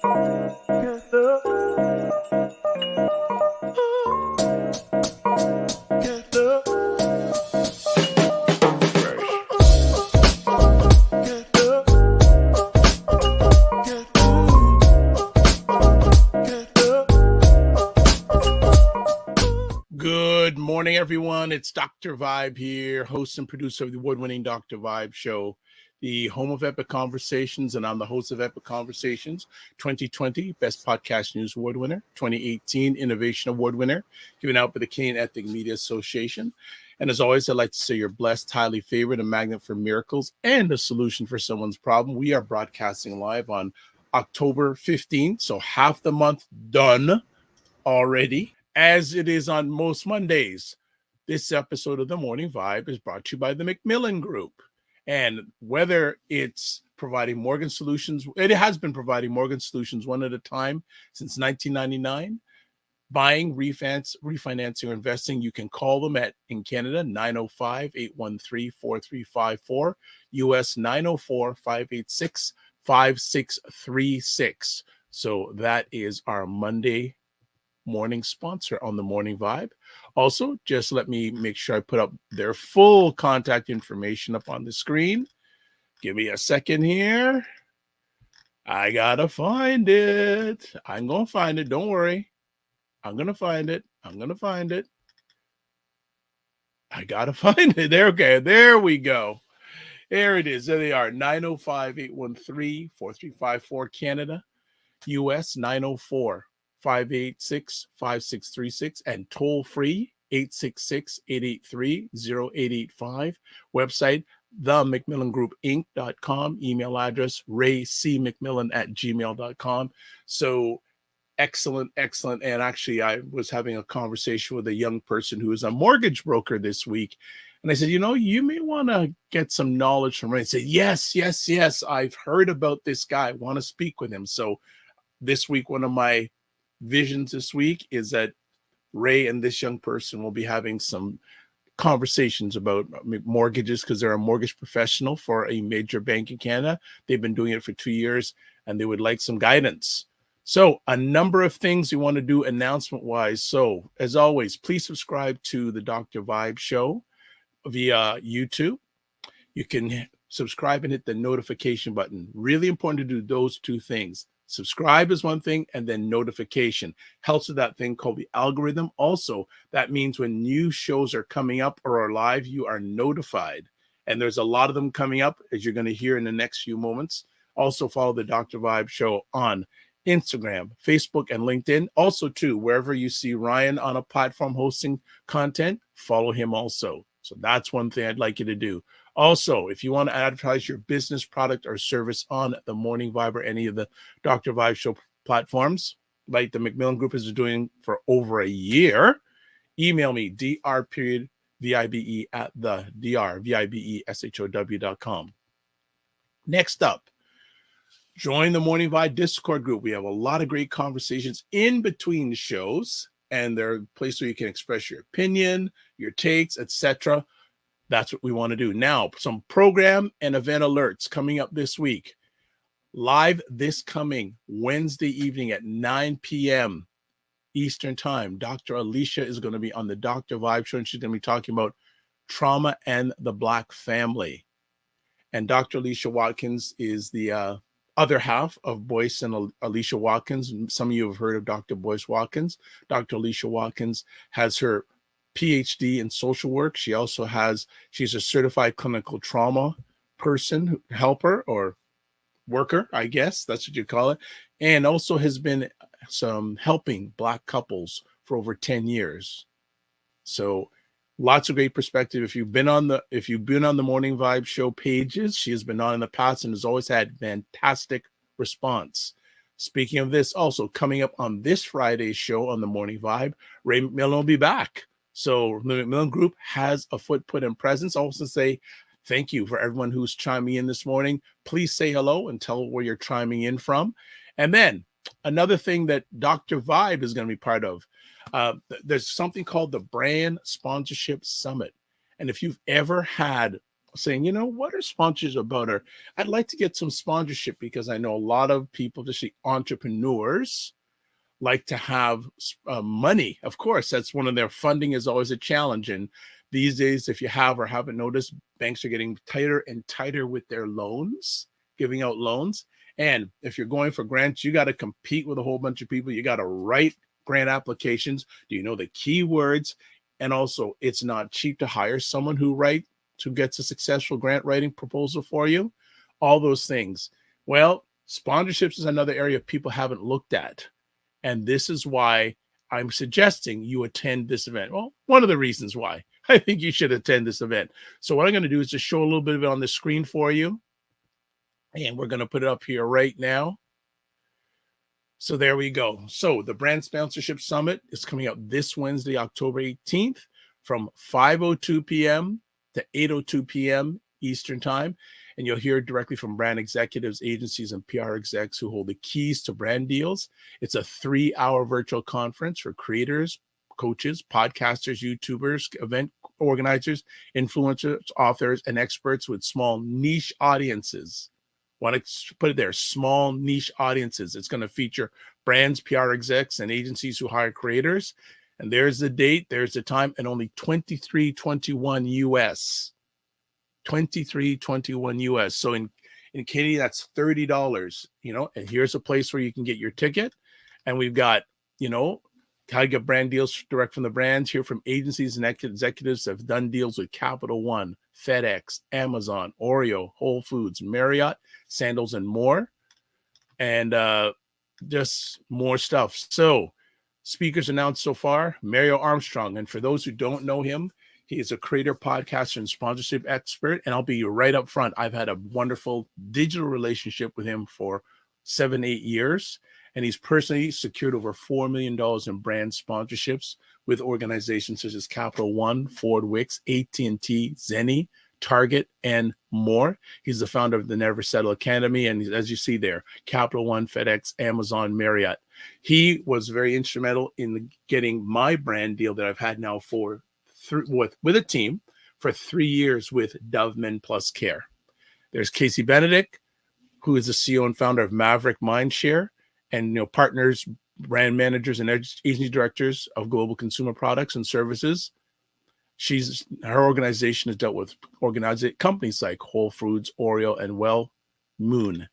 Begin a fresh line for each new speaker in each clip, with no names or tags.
Good morning, everyone. It's Dr. Vibe here, host and producer of the award-winning Dr. Vibe Show, the home of Epic Conversations, and I'm the host of Epic Conversations, 2020 Best Podcast News Award winner, 2018 Innovation Award winner, given out by the Canadian Ethnic Media Association. And as always, I'd like to say you're blessed, highly favored, a magnet for miracles, and a solution for someone's problem. We are broadcasting live on October 15th, so half the month done already. As it is on most Mondays, this episode of The Morning Vibe is brought to you by the Macmillan Group. And whether it's providing mortgage solutions, it has been providing mortgage solutions one at a time since 1999. Buying, refinancing, or investing, you can call them in Canada, 905-813-4354, US 904-586-5636. So that is our Monday morning sponsor on the Morning Vibe. Also, just let me make sure I put up their full contact information up on the screen. Give me a second here. I gotta find it. I'm gonna find it. Don't worry. I'm gonna find it. I gotta find it. Okay, there we go. There it is. There they are. 905-813-4354 Canada, US 904-586-5636, and toll free 866-883-0885. Website themacmillangroupinc.com. Email address raycmcmillan@gmail.com. So excellent. And actually, I was having a conversation with a young person who is a mortgage broker this week. And I said, you may want to get some knowledge from Ray. I said, yes. I've heard about this guy. I want to speak with him. So this week, one of my visions this week is that Ray and this young person will be having some conversations about mortgages, because they're a mortgage professional for a major bank in Canada. They've been doing it for 2 years, and they would like some guidance. So a number of things we want to do announcement-wise. So as always, please subscribe to the Dr. Vibe Show via YouTube. You can subscribe and hit the notification button. Really important to do those two things. Subscribe is one thing, and then notification helps with that thing called the algorithm. Also, that means when new shows are coming up or are live, you are notified. And there's a lot of them coming up, as you're going to hear in the next few moments. Also, follow the Dr. Vibe Show on Instagram, Facebook, and LinkedIn. Also, too, wherever you see Ryan on a platform hosting content, follow him also. So that's one thing I'd like you to do. Also, if you want to advertise your business, product, or service on the Morning Vibe or any of the Dr. Vibe Show platforms, like the Macmillan Group is doing for over a year, email me, dr.vibe@thedrvibeshow.com. Next up, join the Morning Vibe Discord group. We have a lot of great conversations in between shows, and they're a place where you can express your opinion, your takes, etc. That's what we want to do. Now, some program and event alerts coming up this week. Live this coming Wednesday evening at 9 p.m. Eastern Time, Dr. Alicia is going to be on the Dr. Vibe Show, and she's going to be talking about trauma and the Black family. And Dr. Alicia Watkins is the other half of Boyce and Alicia Watkins. Some of you have heard of Dr. Boyce Watkins. Dr. Alicia Watkins has her PhD in social work. She's a certified clinical trauma person, helper, or worker, I guess that's what you call it. And also has been helping Black couples for over 10 years. So lots of great perspective. If you've been on the Morning Vibe Show pages, she has been on in the past and has always had fantastic response. Speaking of this, also coming up on this Friday's show on the Morning Vibe, Ray McMillan will be back. So the Macmillan Group has a footprint and presence. I also say thank you for everyone who's chiming in this morning. Please say hello and tell where you're chiming in from. And then another thing that Dr. Vibe is going to be part of, there's something called the Brand Sponsorship Summit. And if you've ever had saying, what are sponsors about? Or I'd like to get some sponsorship because I know a lot of people, especially entrepreneurs, like to have money. Of course, that's one of their funding is always a challenge. And these days, if you have or haven't noticed, banks are getting tighter and tighter with their loans, giving out loans. And if you're going for grants, you got to compete with a whole bunch of people. You got to write grant applications. Do you know the keywords? And also, it's not cheap to hire someone who gets a successful grant writing proposal for you. All those things. Well, sponsorships is another area people haven't looked at. And this is why I'm suggesting you attend this event. Well, one of the reasons why I think you should attend this event. So what I'm going to do is just show a little bit of it on the screen for you. And we're going to put it up here right now. So there we go. So the Brand Sponsorship Summit is coming out this Wednesday, October 18th from 5:02 p.m. to 8:02 p.m. Eastern Time. And you'll hear directly from brand executives, agencies, and PR execs who hold the keys to brand deals. It's a 3-hour virtual conference for creators, coaches, podcasters, YouTubers, event organizers, influencers, authors, and experts with small niche audiences. Want to put it there, small niche audiences. It's going to feature brands, PR execs, and agencies who hire creators. And there's the date, there's the time, and only $23.21 US. $23.21 US. So in Canadian, that's $30, and here's a place where you can get your ticket. And we've got, how to get brand deals direct from the brands, hear from agencies and executives that have done deals with Capital One, FedEx, Amazon, Oreo, Whole Foods, Marriott, Sandals, and more. And just more stuff. So speakers announced so far, Mario Armstrong. And for those who don't know him, he is a creator, podcaster, and sponsorship expert. And I'll be right up front. I've had a wonderful digital relationship with him for 7-8 years. And he's personally secured over $4 million in brand sponsorships with organizations such as Capital One, Ford, Wix, AT&T, Zenni, Target, and more. He's the founder of the Never Settle Academy. And as you see there, Capital One, FedEx, Amazon, Marriott. He was very instrumental in getting my brand deal that I've had now with a team for 3 years with Dove Men Plus Care. There's Casey Benedict, who is the CEO and founder of Maverick Mindshare, and partners, brand managers, and agency directors of global consumer products and services. Her organization has dealt with companies like Whole Foods, Oreo, and Moon.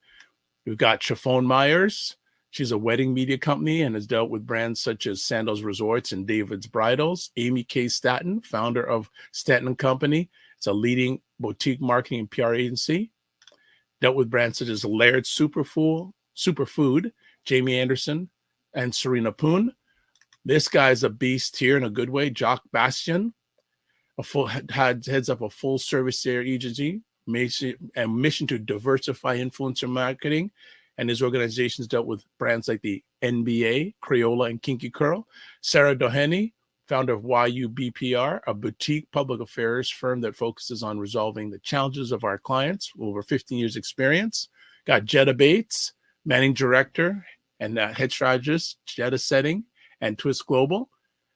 We've got Chiffon Myers. She's a wedding media company and has dealt with brands such as Sandals Resorts and David's Bridals. Amy K. Staton, founder of Staton & Company. It's a leading boutique marketing and PR agency. Dealt with brands such as Laird Superfood, Jamie Anderson, and Serena Poon. This guy's a beast here in a good way. Jacques Bastien, heads up a full service agency, mission to diversify influencer marketing. And his organizations dealt with brands like the NBA, Crayola, and Kinky Curl. Sarah Doheny, founder of YUBPR, a boutique public affairs firm that focuses on resolving the challenges of our clients, over 15 years experience. Got Jetta Bates, managing director and head strategist, Jetta Setting and Twist Global.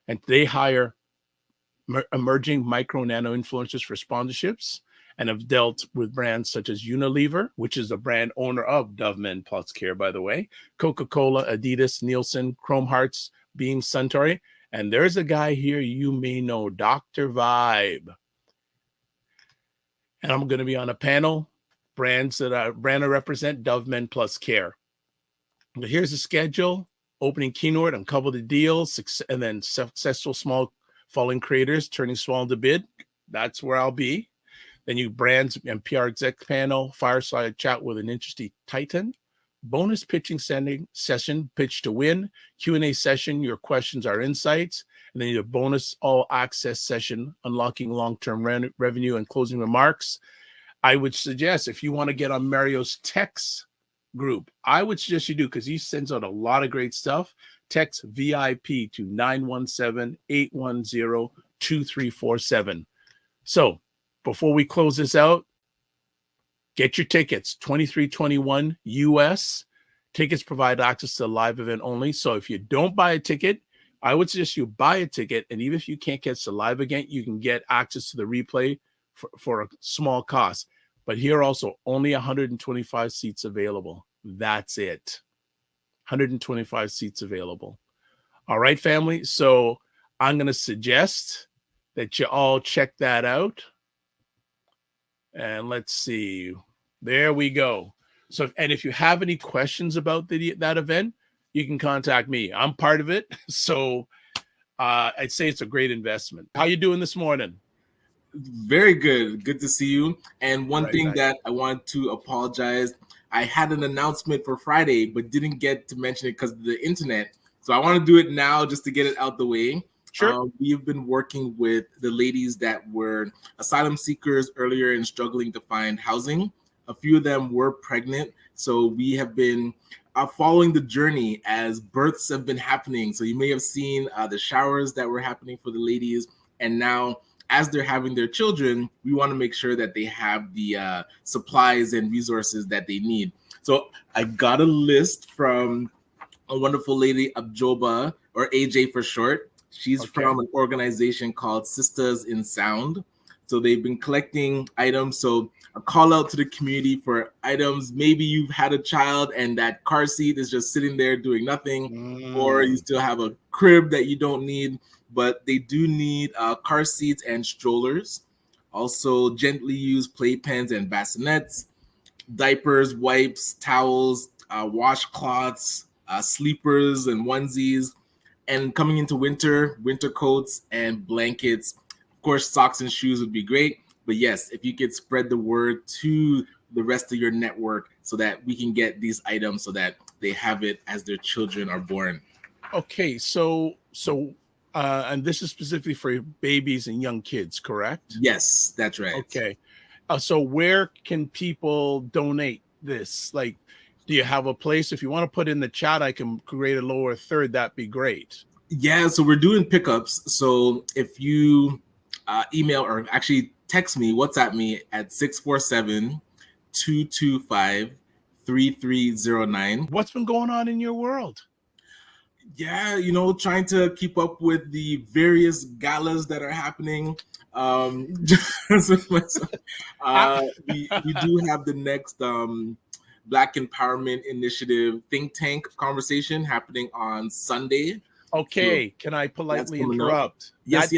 And they hire emerging micro nano influencers for sponsorships, and have dealt with brands such as Unilever, which is a brand owner of Dove Men Plus Care, by the way, Coca-Cola, Adidas, Nielsen, Chrome Hearts, Beam, Suntory. And there's a guy here you may know, Dr. Vibe. And I'm going to be on a panel, brands that I represent, Dove Men Plus Care. But here's the schedule, opening keynote on couple of the deals, and then successful small falling creators turning small into big. That's where I'll be. Then you brands and PR exec panel, fireside chat with an industry titan, bonus pitching session, pitch to win, Q&A session, your questions are insights, and then your bonus all access session, unlocking long-term revenue and closing remarks. I would suggest if you want to get on Mario's text group, I would suggest you do, because he sends out a lot of great stuff. Text VIP to 917-810-2347. So before we close this out, get your tickets, $23.21 US. Tickets provide access to the live event only. So if you don't buy a ticket, I would suggest you buy a ticket. And even if you can't catch the live event, you can get access to the replay for a small cost. But here also, only 125 seats available. That's it. 125 seats available. All right, family. So I'm going to suggest that you all check that out. And let's see. There we go. So, and if you have any questions about that event, you can contact me. I'm part of it. So I'd say it's a great investment. How you doing this morning?
Very good. Good to see you. And one thing that I want to apologize, I had an announcement for Friday, but didn't get to mention it because of the internet. So I want to do it now just to get it out the way.
Sure.
We have been working with the ladies that were asylum seekers earlier and struggling to find housing. A few of them were pregnant. So we have been following the journey as births have been happening. So you may have seen the showers that were happening for the ladies. And now, as they're having their children, we want to make sure that they have the supplies and resources that they need. So I got a list from a wonderful lady, Abjoba, or AJ for short. She's from an organization called Sisters in Sound. So they've been collecting items. So a call out to the community for items. Maybe you've had a child and that car seat is just sitting there doing nothing, or you still have a crib that you don't need, but they do need car seats and strollers. Also, gently used playpens and bassinets, diapers, wipes, towels, washcloths, sleepers and onesies. And coming into winter coats and blankets. Of course, socks and shoes would be great. But yes, if you could spread the word to the rest of your network so that we can get these items so that they have it as their children are born.
Okay, so and this is specifically for babies and young kids, correct?
Yes, that's right.
Okay. So where can people donate this? Like, do you have a place? If you want to put in the chat, I can create a lower third. That'd be great.
Yeah, so we're doing pickups. So if you email or actually text me, WhatsApp me at 647-225-3309.
What's been going on in your world?
Yeah, trying to keep up with the various galas that are happening. We do have the next Black Empowerment Initiative think tank conversation happening on Sunday.
Okay, so can I politely interrupt?
Yes.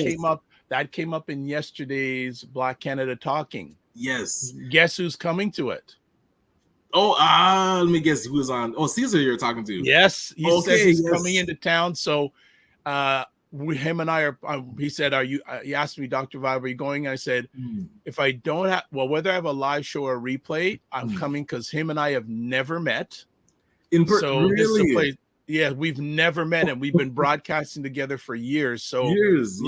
That came up in yesterday's Black Canada Talking.
Yes.
Guess who's coming to it?
Oh, let me guess who's on. Oh, Caesar, you're talking to.
Yes, he says he's coming into town. So, him and I are. He said, "Are you?" He asked me, Dr. Vibe, are you going? I said, if I don't have, whether I have a live show or a replay, I'm coming because him and I have never met.
So really?
This is a place. Yeah, we've never met, and we've been broadcasting together for years. So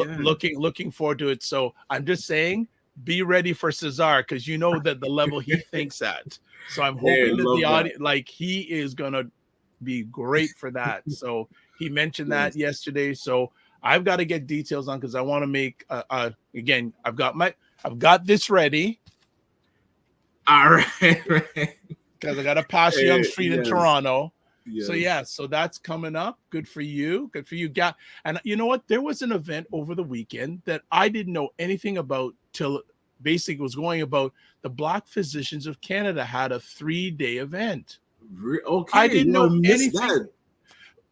looking forward to it. So I'm just saying, be ready for Cesar because you know that the level he thinks at. So I'm hoping that the audience, like, he is gonna be great for that. So he mentioned that yesterday. So I've got to get details on because I want to make again. I've got this ready.
All right.
Because I got to pass Yonge Street in Toronto. Yes. So that's coming up. Good for you. And you know what? There was an event over the weekend that I didn't know anything about till basically it was going about the Black Physicians of Canada had a 3-day event.
Okay.
I didn't know anything. That.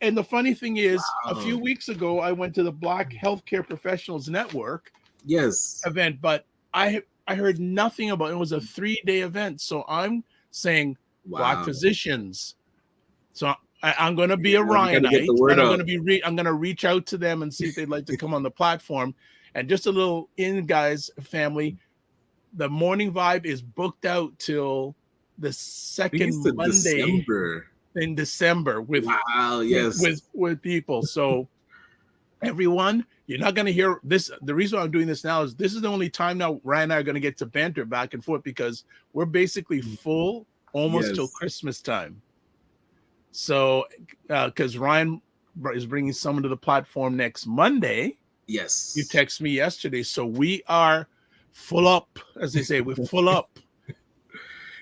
And the funny thing is, a few weeks ago, I went to the Black Healthcare Professionals Network event, but I heard nothing about it. It was a 3-day event. So I'm saying Black physicians. So I'm going to be a Ryanite, and I'm going to reach out to them and see if they'd like to come on the platform. And just a little guys, family, the Morning Vibe is booked out till the second Monday in December with with people. So everyone, you're not going to hear this. The reason I'm doing this now is this is the only time now Ryan and I are going to get to banter back and forth because we're basically full almost till Christmas time. So, because Ryan is bringing someone to the platform next Monday.
Yes.
You texted me yesterday. So we are full up, as they say, we're full up.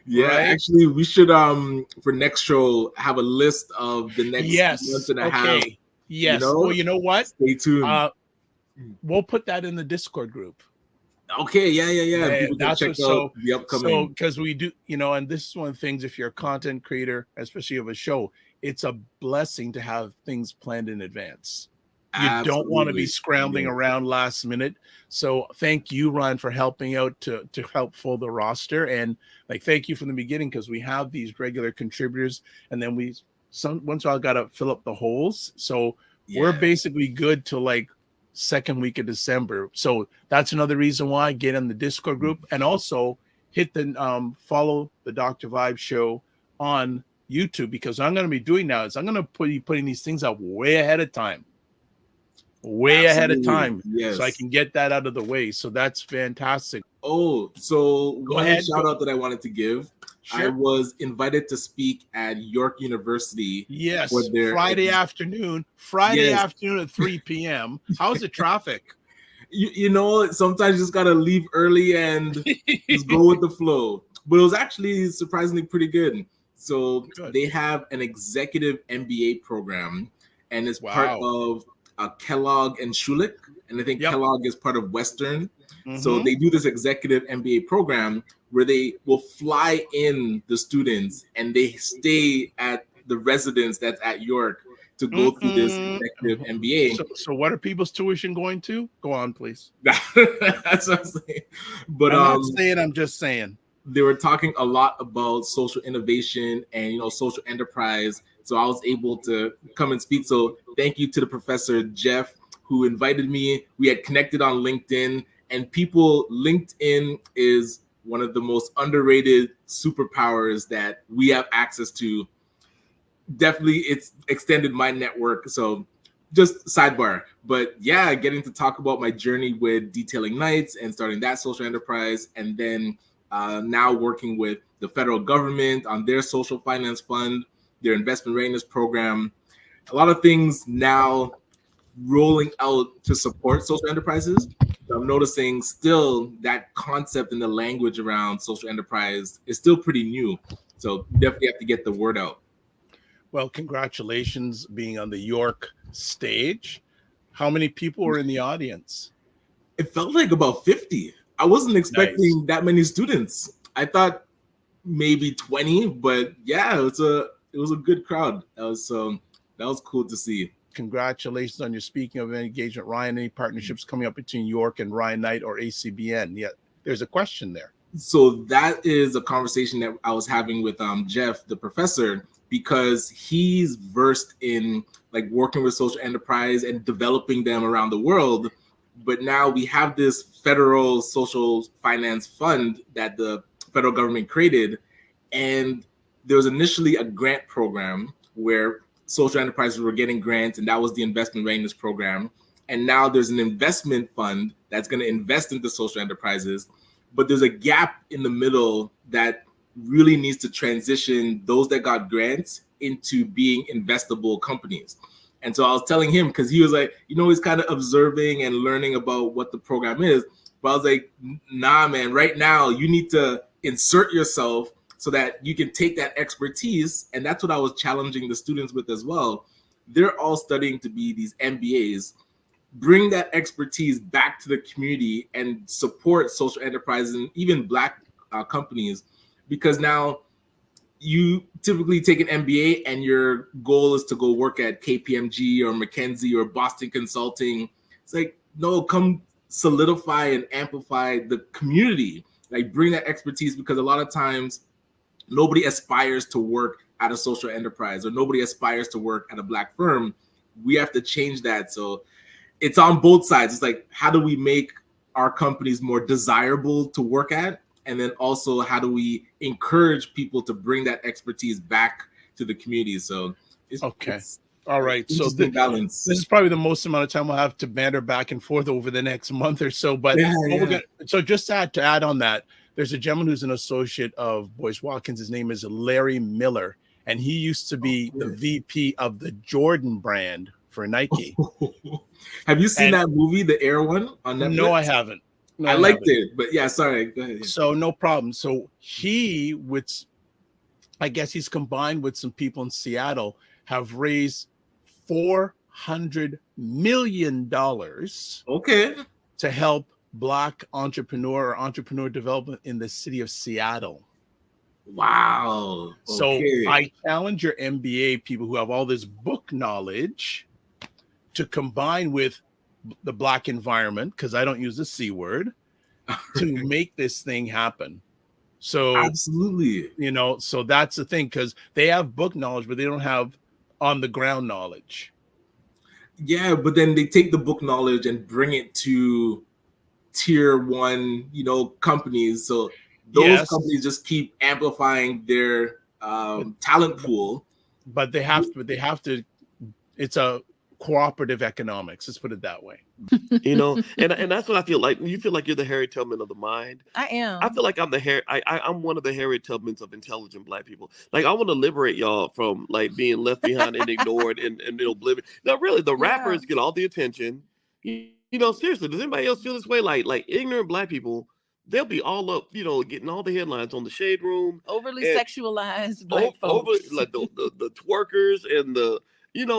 Actually, we should, for next show, have a list of the next month and a half.
Yes. Well, you know what?
Stay tuned.
We'll put that in the Discord group.
Okay, yeah.
Man,
People can
that's
check
what
out
so
the upcoming.
because we do, and this is one of the things, if you're a content creator, especially of a show, it's a blessing to have things planned in advance. You don't want to be
Absolutely.
scrambling
Yeah.
around last minute. So thank you, Ryan, for helping out to help fill the roster. And like thank you from the beginning, because we have these regular contributors, and then once I gotta fill up the holes. So we're
Yeah.
basically good to like second week of December. So that's another reason why get in the Discord group, and also hit the follow the Dr. Vibe show on YouTube, because I'm going to be doing now is I'm going to be putting these things out way ahead of
Absolutely.
time, so I
Yes.
can get that out of the way. So that's fantastic.
Oh, so
Go
one
ahead.
shout out that I wanted to give. I
Sure.
was invited to speak at York University for
Yes.
their
Friday
yes.
afternoon at 3 p.m. How's the traffic?
Sometimes you just gotta leave early and just go with the flow. But it was actually surprisingly pretty good. So
Good.
they have an executive MBA program, and it's part
Wow.
of Kellogg and Schulich, and I think
Yep.
Kellogg is part of Western. So
Mm-hmm.
they do this executive MBA program where they will fly in the students and they stay at the residence that's at York to go through this
Mm-mm.
executive MBA.
So what are people's tuition going to? Go on, please.
That's what I'm saying. But
I'm not saying, I'm just saying.
they were talking a lot about social innovation and social enterprise. So I was able to come and speak. So thank you to the professor Jeff who invited me. We had connected on LinkedIn, and LinkedIn is one of the most underrated superpowers that we have access to. Definitely, it's extended my network. So just sidebar, but yeah, getting to talk about my journey with Detailing Nights and starting that social enterprise, and then now working with the federal government on their social finance fund, their investment readiness program, a lot of things now rolling out to support social enterprises. I'm noticing still that concept and the language around social enterprise is still pretty new. So definitely have to get the word out.
Well, congratulations being on the York stage. How many people were in the audience?
It felt like about 50. I wasn't
Nice.
expecting that many students. I thought maybe 20, but yeah, it was a good crowd. That was cool to see.
Congratulations on your speaking of engagement, Ryan. Any partnerships coming up between York and Ryan Knight or ACBN? Yeah, there's a question there.
So that is a conversation that I was having with Jeff, the professor, because he's versed in like working with social enterprise and developing them around the world. But now we have this federal social finance fund that the federal government created, and there was initially a grant program where social enterprises were getting grants, and that was the investment readiness program. And now there's an investment fund that's going to invest into social enterprises, but there's a gap in the middle that really needs to transition those that got grants into being investable companies. And so I was telling him, because he was like, he's kind of observing and learning about what the program is. But I was like, nah, man, right now you need to insert yourself so that you can take that expertise. And that's what I was challenging the students with as well. They're all studying to be these MBAs. Bring that expertise back to the community and support social enterprises and even Black companies, because now you typically take an MBA and your goal is to go work at KPMG or McKinsey or Boston Consulting. It's like, no, come solidify and amplify the community. Like bring that expertise, because a lot of times nobody aspires to work at a social enterprise or nobody aspires to work at a Black firm. We have to change that. So it's on both sides. It's like, how do we make our companies more desirable to work at? And then also, how do we encourage people to bring that expertise back to the community? So
Okay.
it's
All
an
right. So
interesting
this
balance.
is probably the most amount of time we'll have to banter back and forth over the next month or so. But
Yeah,
what we're
yeah.
gonna so just to add on that, there's a gentleman who's an associate of Boyce Watkins. His name is Larry Miller, and he used to be the VP of the Jordan brand for Nike.
Have you seen
And
that movie, the Air one on
no, I
Netflix?
haven't. No,
I
I
liked
haven't.
it, but yeah, sorry. Go ahead.
So no problem. So he would, I guess he's combined with some people in Seattle, have raised $400 million
Okay.
to help Black entrepreneur or entrepreneur development in the city of Seattle.
Wow.
So
Okay.
I challenge your MBA people who have all this book knowledge to combine with the Black environment, because I don't use the C word, to make this thing happen. So,
Absolutely.
so that's the thing, because they have book knowledge, but they don't have on the ground knowledge.
Yeah, but then they take the book knowledge and bring it to tier one, companies. So those companies just keep amplifying their talent pool.
But they have to. It's a cooperative economics. Let's put it that way.
And that's what I feel like. You feel like you're the Harriet Tubman of the mind.
I am.
I feel like I'm I'm one of the Harriet Tubmans of intelligent Black people. Like, I want to liberate y'all from like being left behind and ignored and oblivion. Now, really, the rappers get all the attention. Seriously, does anybody else feel this way? Like ignorant Black people, they'll be all up, getting all the headlines on the Shade Room.
Overly sexualized Black folks.
Like the twerkers and the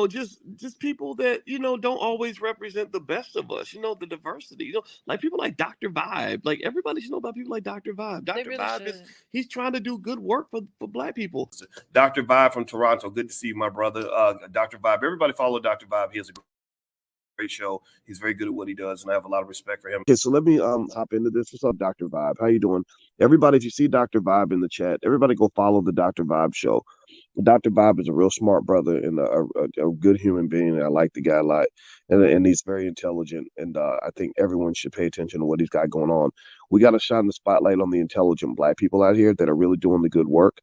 just people that don't always represent the best of us. The diversity. Like people like Dr. Vibe. Like everybody should know about people like Dr. Vibe. Dr. Vibe he's trying to do good work for Black people.
Dr. Vibe from Toronto. Good to see you, my brother. Dr. Vibe. Everybody follow Dr. Vibe. He has a great show. He's very good at what he does, and I have a lot of respect for him.
Okay, so let me hop into this. What's up, Dr. Vibe? How you doing? Everybody, if you see Dr. Vibe in the chat, everybody go follow the Dr. Vibe show. Dr. Vibe is a real smart brother and a good human being. I like the guy a lot, and he's very intelligent. And I think everyone should pay attention to what he's got going on. We got to shine the spotlight on the intelligent Black people out here that are really doing the good work.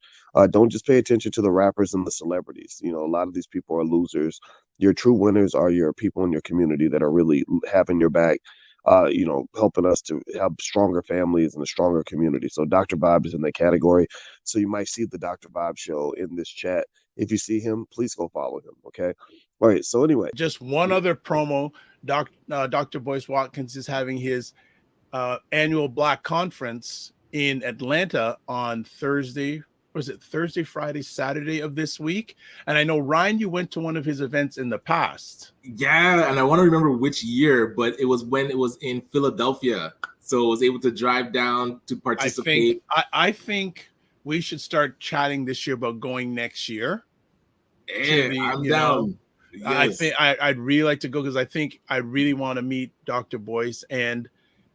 Don't just pay attention to the rappers and the celebrities. A lot of these people are losers. Your true winners are your people in your community that are really having your back. Helping us to have stronger families and a stronger community. So Dr. Vibe is in that category. So you might see the Dr. Vibe show in this chat. If you see him, please go follow him. Okay. All right. So anyway,
just one other promo. Dr. Boyce Watkins is having his annual Black conference in Atlanta on Thursday. Was it Thursday, Friday, Saturday of this week? And I know, Ryan, you went to one of his events in the past.
Yeah, and I want to remember which year, but it was when it was in Philadelphia. So I was able to drive down to participate.
I think we should start chatting this year about going next year.
I'm down.
Yes. I'd really like to go because I think I really want to meet Dr. Boyce and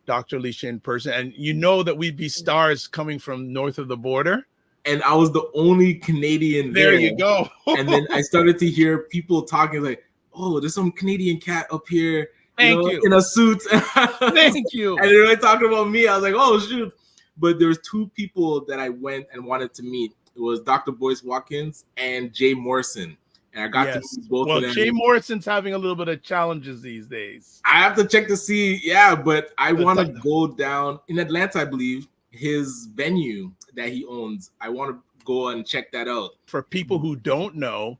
Dr. Alicia in person. And that we'd be stars coming from north of the border.
And I was the only Canadian there.
There you go.
And then I started to hear people talking like, oh, there's some Canadian cat up here in a suit.
Thank you.
And they were talking about me. I was like, oh, shoot. But there was two people that I went and wanted to meet. It was Dr. Boyce Watkins and Jay Morrison. And I got to meet both of them.
Jay Morrison's having a little bit of challenges these days.
I have to check to see. But I want to go down in Atlanta, I believe, his venue that he owns. I want to go and check that out.
For people who don't know,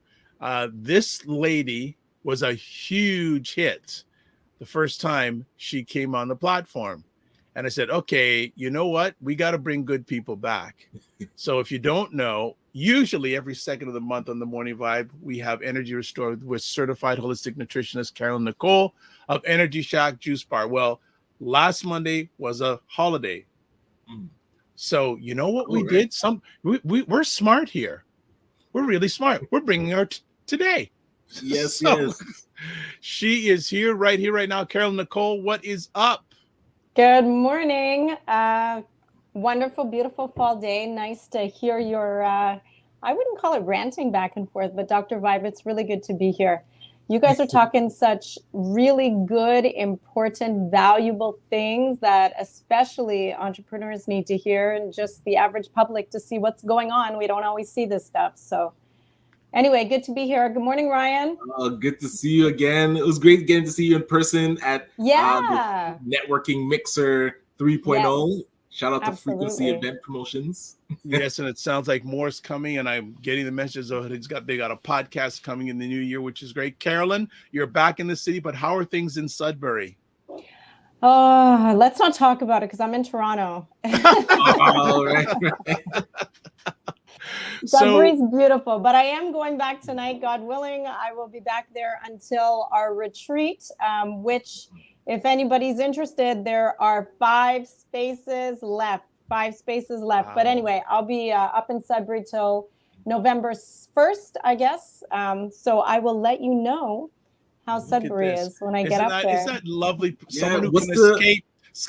this lady was a huge hit the first time she came on the platform. And I said, okay, you know what? We got to bring good people back. So if you don't know, usually every second of the month on the Morning Vibe, we have Energy Restored with certified holistic nutritionist Carolyn Nichol of Energy Shack Juice Bar. Well, last Monday was a holiday. So you know what we did? We're smart here. We're really smart. We're bringing her today.
Yes.
She is here, right now. Carolyn Nichol, what is up?
Good morning. Wonderful, beautiful fall day. Nice to hear your, I wouldn't call it ranting back and forth, but Dr. Vibe, it's really good to be here. You guys are talking such really good, important, valuable things that especially entrepreneurs need to hear, and just the average public to see what's going on. We don't always see this stuff. So anyway, good to be here. Good morning, Ryan.
Good to see you again. It was great getting to see you in person at the Networking Mixer 3.0. Yes. Shout out to Frequency Event Promotions.
Yes, and it sounds like more's coming, and I'm getting the message that they got a podcast coming in the new year, which is great. Carolyn, you're back in the city, but how are things in Sudbury?
Let's not talk about it because I'm in Toronto.
Right.
Sudbury's beautiful, but I am going back tonight, God willing. I will be back there until our retreat, which if anybody's interested, there are 5 spaces left. 5 spaces left.
Wow.
But anyway, I'll be up in Sudbury till November 1st, I guess. So I will let you know how
Look at
Sudbury
this.
is when I get up there.
Isn't that lovely?
Yeah,
Someone who
what's
can
the-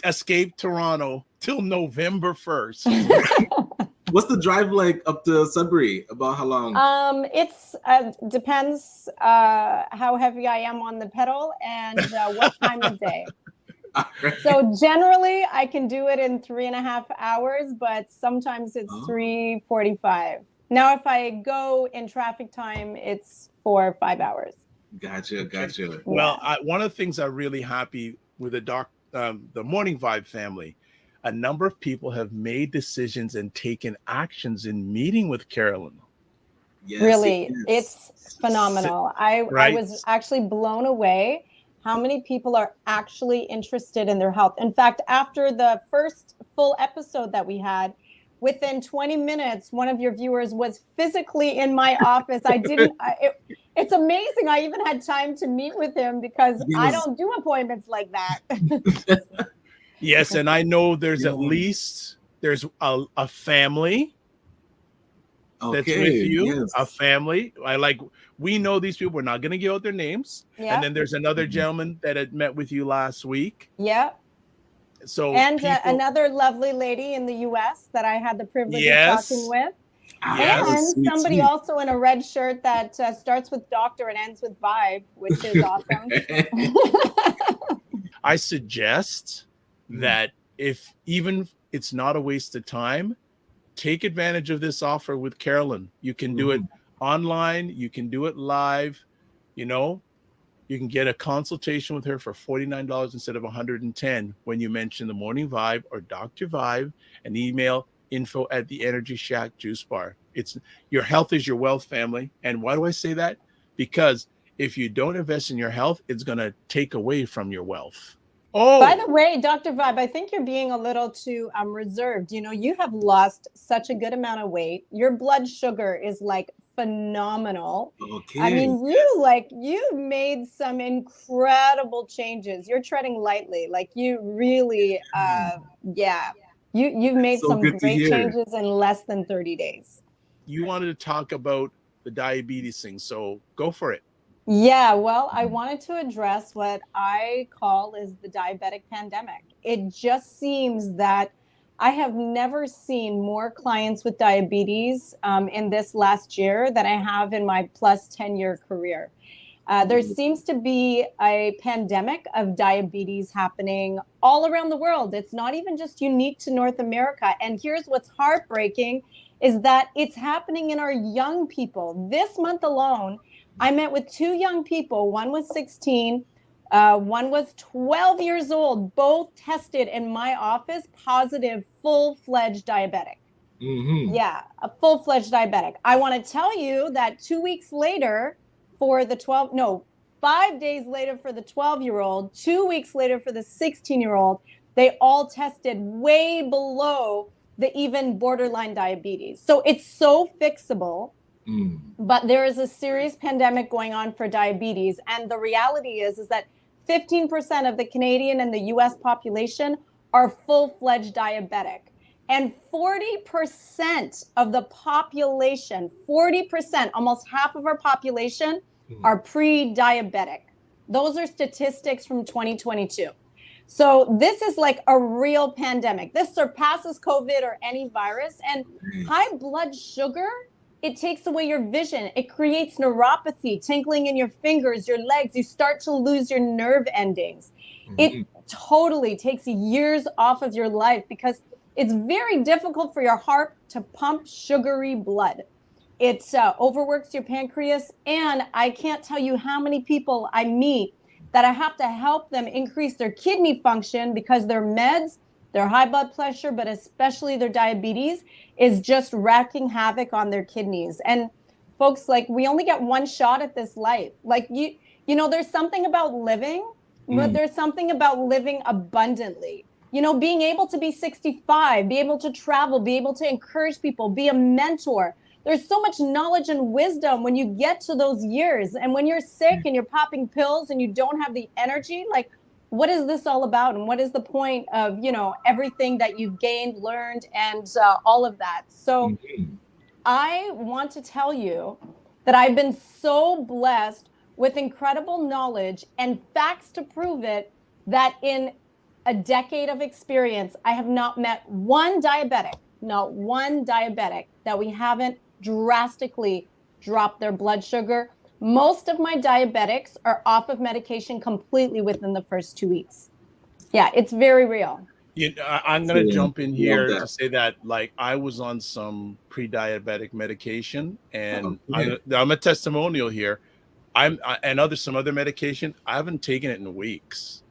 escape Toronto till November 1st.
What's the drive like up to Sudbury? About how long?
It's depends how heavy I am on the pedal and what time of day.
Right.
So generally I can do it in 3.5 hours, but sometimes it's 3:45. Now, if I go in traffic time, it's 4 or 5 hours.
Gotcha.
Well, one of the things I'm really happy with the Morning Vibe family, a number of people have made decisions and taken actions in meeting with Carolyn.
Yes,
Really,
yes.
it's phenomenal. I
Right.
was actually blown away how many people are actually interested in their health. In fact, after the first full episode that we had, within 20 minutes, one of your viewers was physically in my office. It's amazing. I even had time to meet with him because I don't do appointments like that.
Yes, and I know there's
Yeah.
at least there's a family that's
Okay,
with you,
yes.
a family. We know these people. We're not going to give out their names.
Yeah.
And then there's another gentleman that had met with you last week.
Yeah.
So
And another lovely lady in the US that I had the privilege
Yes.
of talking with.
Yes.
And
Sweet,
somebody
sweet.
also in a red shirt that starts with doctor and ends with vibe, which is awesome.
I suggest that if even it's not a waste of time, take advantage of this offer with Carolyn. You can do it online. You can do it live. You know, you can get a consultation with her for $49 instead of $110 when you mention the Morning Vibe or Dr. Vibe and email info@the-Energy Shack Juice Bar. It's your health is your wealth, family. And why do I say that? Because if you don't invest in your health, it's going to take away from your wealth. Oh,
By the way, Dr. Vibe, I think you're being a little too reserved. You know, you have lost such a good amount of weight. Your blood sugar is like phenomenal.
Okay.
I mean, you made some incredible changes. You're treading lightly. Like you really, you've made
So
some
good to
great
hear.
changes in less than 30 days.
you wanted to talk about the diabetes thing, so go for it.
Yeah, well, I wanted to address what I call is the diabetic pandemic. It just seems that I have never seen more clients with diabetes in this last year than I have in my plus 10-year career. There seems to be a pandemic of diabetes happening all around the world. It's not even just unique to North America. And here's what's heartbreaking is that it's happening in our young people. This month alone, I met with 2 young people. One was 16, one was 12 years old, both tested in my office positive, full-fledged diabetic. Yeah, a full-fledged diabetic. I want to tell you that 2 weeks later for the 5 days later for the 12-year-old, 2 weeks later for the 16-year-old, they all tested way below the even borderline diabetes. So it's so fixable. But there is a serious pandemic going on for diabetes. And the reality is that 15% of the Canadian and the US population are full-fledged diabetic. And 40% of the population, 40%, almost half of our population are pre-diabetic. Those are statistics from 2022. So this is like a real pandemic. This surpasses COVID or any virus. And high blood sugar, it takes away your vision. It creates neuropathy, tingling in your fingers, your legs. You start to lose your nerve endings. It totally takes years off of your life because it's very difficult for your heart to pump sugary blood. It overworks your pancreas. And I can't tell you how many people I meet that I have to help them increase their kidney function because their meds, their high blood pressure, but especially their diabetes is just wreaking havoc on their kidneys. And folks, like we only get one shot at this life. Like you know, there's something about living, but there's something about living abundantly. You know, being able to be 65, be able to travel, be able to encourage people, be a mentor. There's so much knowledge and wisdom when you get to those years. And when you're sick and you're popping pills and you don't have the energy, like what is this all about? And what is the point of, everything that you've gained, learned, and all of that? So I want to tell you that I've been so blessed with incredible knowledge and facts to prove it, that in a decade of experience, I have not met not one diabetic that we haven't drastically dropped their blood sugar. Most of my diabetics are off of medication completely within the first 2 weeks. Yeah, it's very real.
I'm going to jump in here to say that, like, I was on some pre-diabetic medication, and I'm a testimonial here. And some other medication, I haven't taken it in weeks.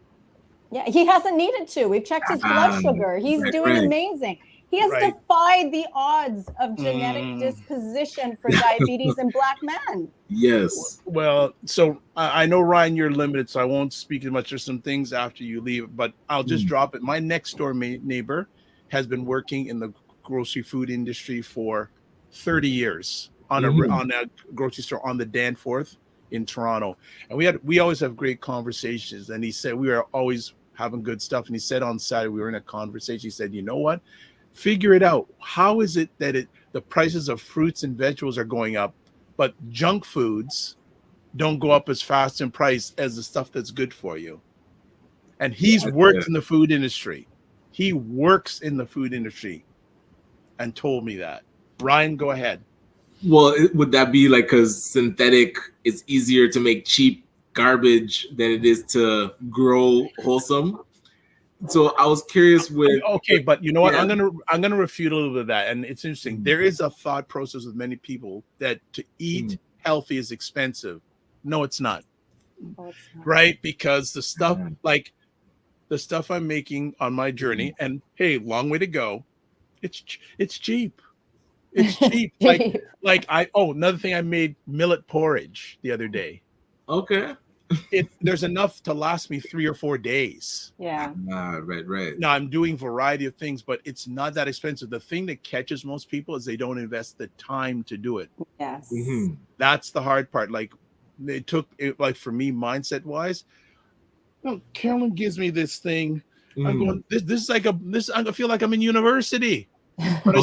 Yeah, he hasn't needed to. We've checked his blood sugar. He's doing amazing. He has defied the odds of genetic disposition for diabetes in Black men.
Yes.
Well, so I know, Ryan, you're limited, so I won't speak as much. There's some things after you leave, but I'll just drop it. My next door neighbor has been working in the grocery food industry for 30 years on a grocery store on the Danforth in Toronto. And we always have great conversations. And he said, we are always having good stuff. And he said on Saturday, we were in a conversation. He said, you know what? Figure it out. How is it that the prices of fruits and vegetables are going up, but junk foods don't go up as fast in price as the stuff that's good for you? And he's worked in the food industry. He works in the food industry and told me that. Ryan, go ahead.
Well, would that be like, because synthetic is easier to make cheap garbage than it is to grow wholesome? So I was curious with.
Okay, but you know what? I'm gonna refute a little bit of that, and it's interesting. There is a thought process with many people that to eat healthy is expensive. No, it's not. Right? Because the stuff like the stuff I'm making on my journey, and hey, long way to go. It's cheap. It's cheap. Another thing, I made millet porridge the other day.
Okay.
There's enough to last me 3 or 4 days.
Yeah.
Right.
Now I'm doing a variety of things, but it's not that expensive. The thing that catches most people is they don't invest the time to do it.
Yes.
That's the hard part. Like it took it, like for me, mindset wise. Carolyn gives me this thing. I'm going, this is like I feel like I'm in university. But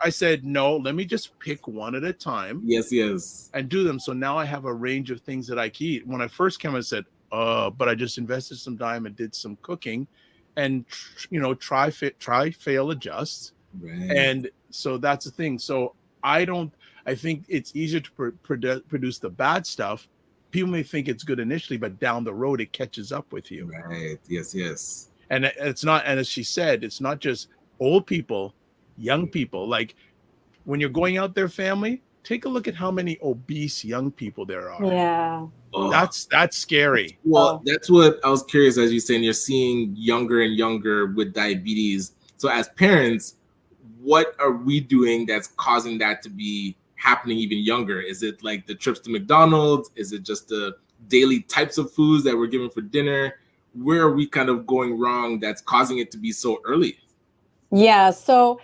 I said, no, let me just pick one at a time.
Yes.
And do them. So now I have a range of things that I can eat. When I first came, I said, but I just invested some time and did some cooking and, try, fail, adjust.
Right.
And so that's the thing. So I think it's easier to produce the bad stuff. People may think it's good initially, but down the road, it catches up with you.
Right. Yes.
And it's not, and as she said, it's not just old people, young people. Like when you're going out there, family, take a look at how many obese young people there are.
Yeah.
That's scary.
Well, that's what I was curious, as you're saying, you're seeing younger and younger with diabetes. So as parents, what are we doing that's causing that to be happening even younger? Is it like the trips to McDonald's? Is it just the daily types of foods that we're given for dinner? Where are we kind of going wrong that's causing it to be so early?
Yeah. So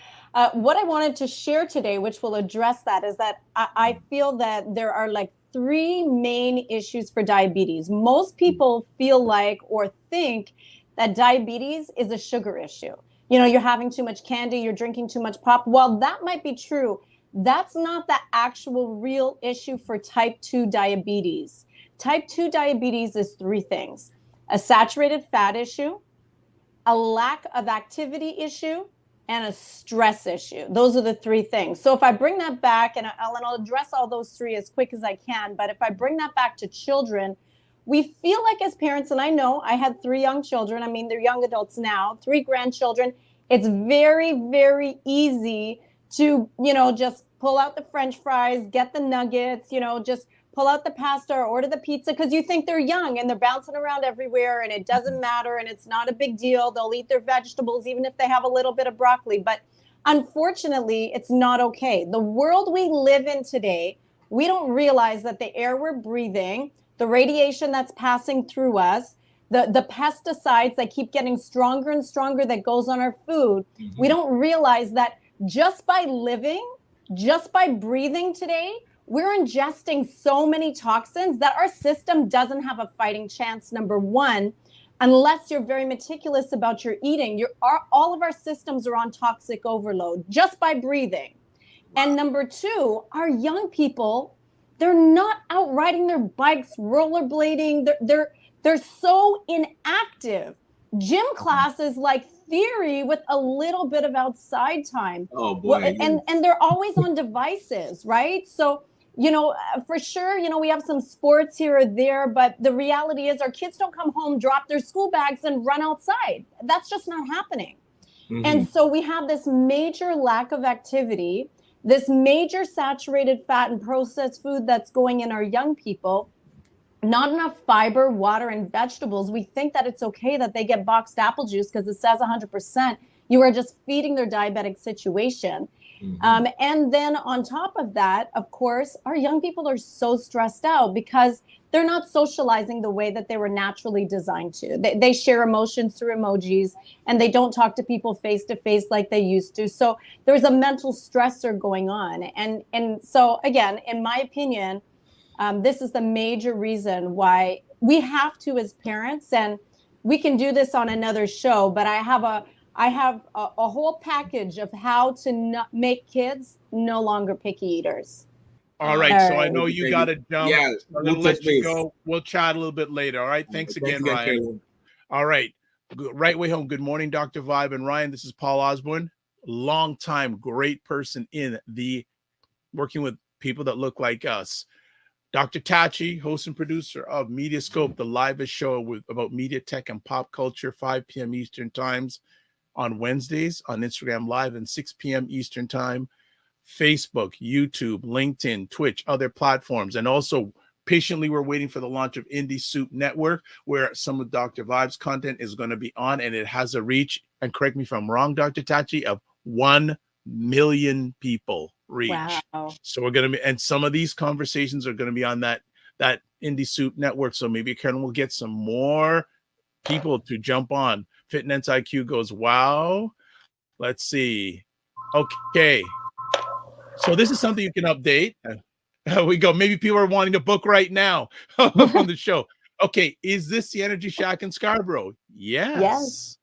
what I wanted to share today, which will address that, is that I feel that there are like 3 main issues for diabetes. Most people feel like or think that diabetes is a sugar issue. You're having too much candy, you're drinking too much pop. While that might be true, that's not the actual real issue for type 2 diabetes. Type 2 diabetes is 3 things: a saturated fat issue, a lack of activity issue, and a stress issue. Those are the 3 things. So if I bring that back, and I'll address all those 3 as quick as I can, but if I bring that back to children, we feel like as parents, and I know I had 3 young children, I mean, they're young adults now, 3 grandchildren, it's very, very easy to, just pull out the French fries, get the nuggets, just pull out the pasta or order the pizza because you think they're young and they're bouncing around everywhere and it doesn't matter and it's not a big deal. They'll eat their vegetables even if they have a little bit of broccoli. But unfortunately, it's not okay. The world we live in today, we don't realize that the air we're breathing, the radiation that's passing through us, the pesticides that keep getting stronger and stronger that goes on our food, we don't realize that just by living, just by breathing today, we're ingesting so many toxins that our system doesn't have a fighting chance, number one. unless you're very meticulous about your eating, all of our systems are on toxic overload just by breathing. And number two, our young people, they're not out riding their bikes, rollerblading. They're so inactive. Gym class is like theory with a little bit of outside time.
Oh boy.
And they're always on devices, right? So, for sure, we have some sports here or there, but the reality is our kids don't come home, drop their school bags and run outside. That's just not happening. Mm-hmm. And so we have this major lack of activity, this major saturated fat and processed food that's going in our young people, not enough fiber, water, and vegetables. We think that it's okay that they get boxed apple juice because it says 100%. You are just feeding their diabetic situation. Mm-hmm. And then on top of that, of course, our young people are so stressed out because they're not socializing the way that they were naturally designed to. They share emotions through emojis, and they don't talk to people face to face like they used to. So there's a mental stressor going on. And so again, in my opinion, this is the major reason why we have to, as parents, and we can do this on another show, but I have a whole package of how to make kids no longer picky eaters.
All right. So I know you got to jump.
Yeah,
I'm going to let you go. We'll chat a little bit later. All right. Thanks again, Ryan. Carolyn. All right. Right way home. Good morning, Dr. Vibe and Ryan. This is Paul Osborne. Long time, great person in the working with people that look like us. Dr. Tachi, host and producer of Mediascope, the livest show about media, tech, and pop culture, 5 p.m. Eastern times on Wednesdays on Instagram Live and 6 p.m. Eastern time, Facebook, YouTube, LinkedIn, Twitch, other platforms. And also patiently, we're waiting for the launch of Indie Soup Network, where some of Dr. Vibe's content is going to be on, and it has a reach, and correct me if I'm wrong, Dr. Tachi, of 1 million people reach. Wow. So we're going to be, and some of these conversations are going to be on that Indie Soup Network. So maybe Karen will get some more people to jump on. Fitness IQ goes, wow. Let's see. Okay. So this is something you can update. We go. Maybe people are wanting to book right now from the show. Okay. Is this the Energy Shack in Scarborough? Yes.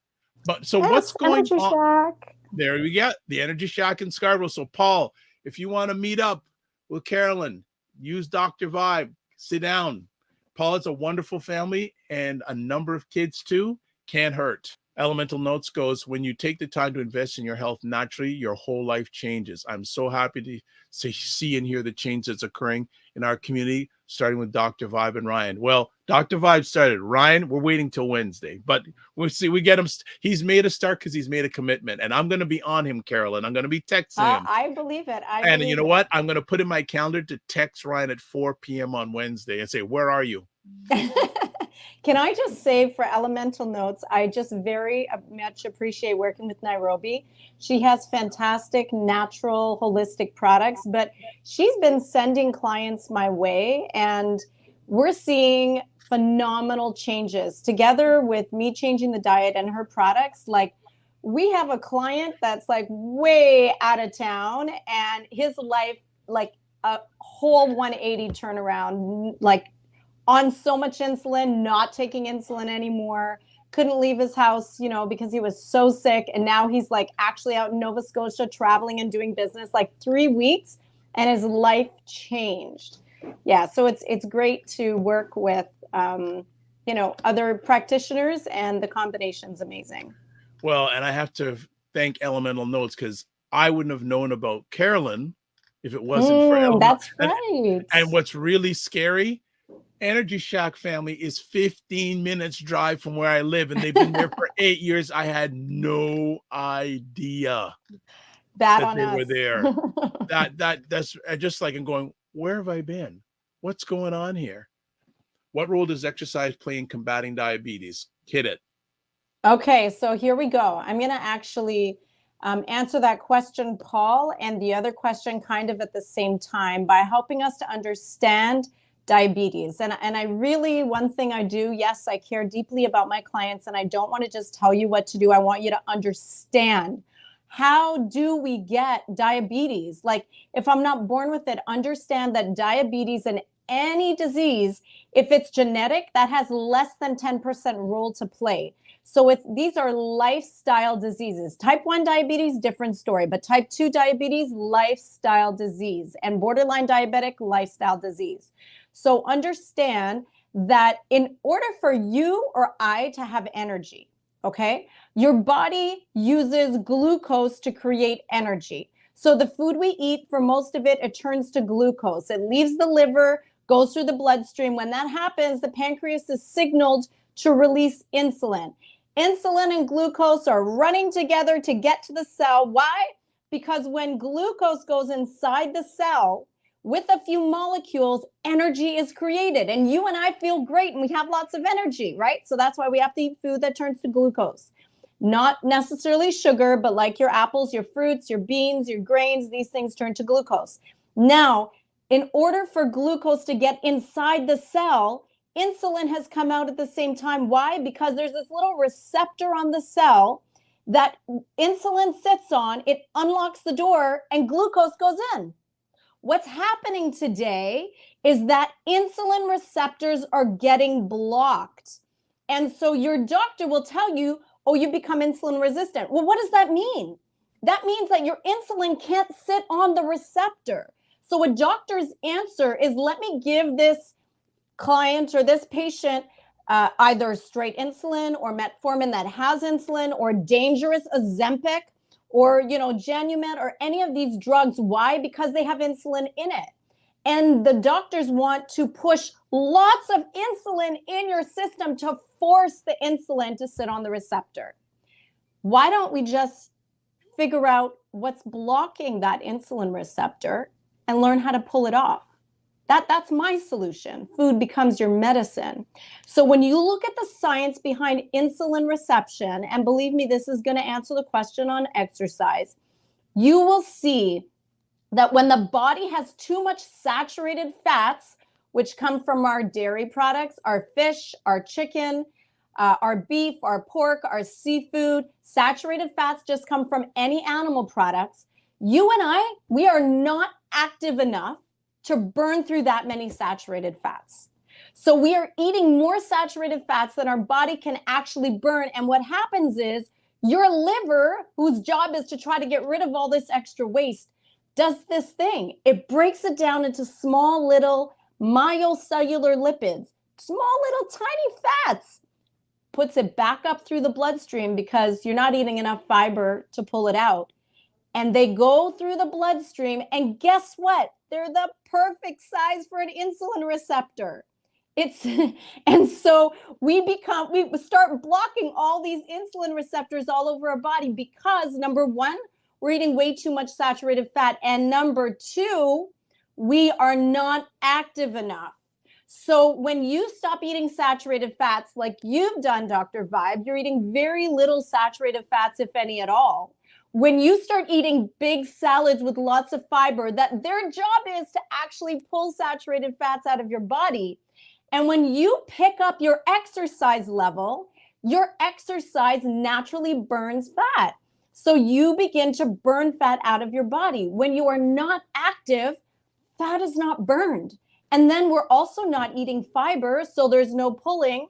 But so what's going
Energy
on?
Shack.
There we go. The Energy Shack in Scarborough. So Paul, if you want to meet up with Carolyn, use Dr. Vibe, sit down. Paul is a wonderful family and a number of kids too. Can't hurt. Elemental Notes goes, when you take the time to invest in your health naturally, your whole life changes. I'm so happy to see and hear the change that's occurring in our community, starting with Dr. Vibe and Ryan. Well, Dr. Vibe started. Ryan, we're waiting till Wednesday, but we'll see. We get him. He's made a start because he's made a commitment, and I'm going to be on him, Carolyn. I'm going to be texting him.
I believe it.
And you know what? I'm going to put in my calendar to text Ryan at 4 p.m. on Wednesday and say, where are you?
Can I just say for Elemental Notes, I just very much appreciate working with Nairobi. She has fantastic natural holistic products, but she's been sending clients my way, and we're seeing phenomenal changes together with me changing the diet and her products. Like, we have a client that's like way out of town, and his life, like a whole 180 turnaround, like on so much insulin, not taking insulin anymore, couldn't leave his house, because he was so sick. And now he's like actually out in Nova Scotia traveling and doing business, like 3 weeks, and his life changed. Yeah. So it's great to work with, other practitioners, and the combination's amazing.
Well, and I have to thank Elemental Notes, because I wouldn't have known about Carolyn if it wasn't for Elemental.
That's right.
And what's really scary, Energy Shack family is 15 minutes drive from where I live, and they've been there for 8 years. I had no idea that they were there. That's just like I'm going, where have I been? What's going on here? What role does exercise play in combating diabetes? Hit it.
Okay, so here we go. I'm going to actually answer that question, Paul, and the other question kind of at the same time by helping us to understand diabetes. And I really, one thing I do, yes, I care deeply about my clients, and I don't want to just tell you what to do. I want you to understand, how do we get diabetes? Like, if I'm not born with it, understand that diabetes and any disease, if it's genetic, that has less than 10% role to play. So these are lifestyle diseases. Type 1 diabetes, different story, but type 2 diabetes, lifestyle disease, and borderline diabetic, lifestyle disease. So understand that in order for you or I to have energy, okay, your body uses glucose to create energy. So the food we eat, for most of it, it turns to glucose. It leaves the liver, goes through the bloodstream. When that happens, the pancreas is signaled to release insulin. Insulin and glucose are running together to get to the cell. Why? Because when glucose goes inside the cell with a few molecules, energy is created. And you and I feel great and we have lots of energy, right? So that's why we have to eat food that turns to glucose. Not necessarily sugar, but like your apples, your fruits, your beans, your grains, these things turn to glucose. Now, in order for glucose to get inside the cell, insulin has come out at the same time. Why? Because there's this little receptor on the cell that insulin sits on, it unlocks the door, and glucose goes in. What's happening today is that insulin receptors are getting blocked. And so your doctor will tell you, oh, you become insulin resistant. Well, what does that mean? That means that your insulin can't sit on the receptor. So a doctor's answer is, let me give this client or this patient either straight insulin or metformin that has insulin, or dangerous Ozempic, or Genumet, or any of these drugs. Why? Because they have insulin in it. And the doctors want to push lots of insulin in your system to force the insulin to sit on the receptor. Why don't we just figure out what's blocking that insulin receptor and learn how to pull it off? That's my solution. Food becomes your medicine. So when you look at the science behind insulin reception, and believe me, this is going to answer the question on exercise, you will see that when the body has too much saturated fats, which come from our dairy products, our fish, our chicken, our beef, our pork, our seafood, saturated fats just come from any animal products. You and I, we are not active enough to burn through that many saturated fats. So we are eating more saturated fats than our body can actually burn. And what happens is your liver, whose job is to try to get rid of all this extra waste, does this thing. It breaks it down into small little myocellular lipids, small little tiny fats, puts it back up through the bloodstream because you're not eating enough fiber to pull it out. And they go through the bloodstream, and guess what? They're the perfect size for an insulin receptor. And so we start blocking all these insulin receptors all over our body because, number one, we're eating way too much saturated fat. And number two, we are not active enough. So when you stop eating saturated fats like you've done, Dr. Vibe, you're eating very little saturated fats, if any at all. When you start eating big salads with lots of fiber, that their job is to actually pull saturated fats out of your body. And when you pick up your exercise level, your exercise naturally burns fat. So you begin to burn fat out of your body. When you are not active, fat is not burned. And then we're also not eating fiber, so there's no pulling.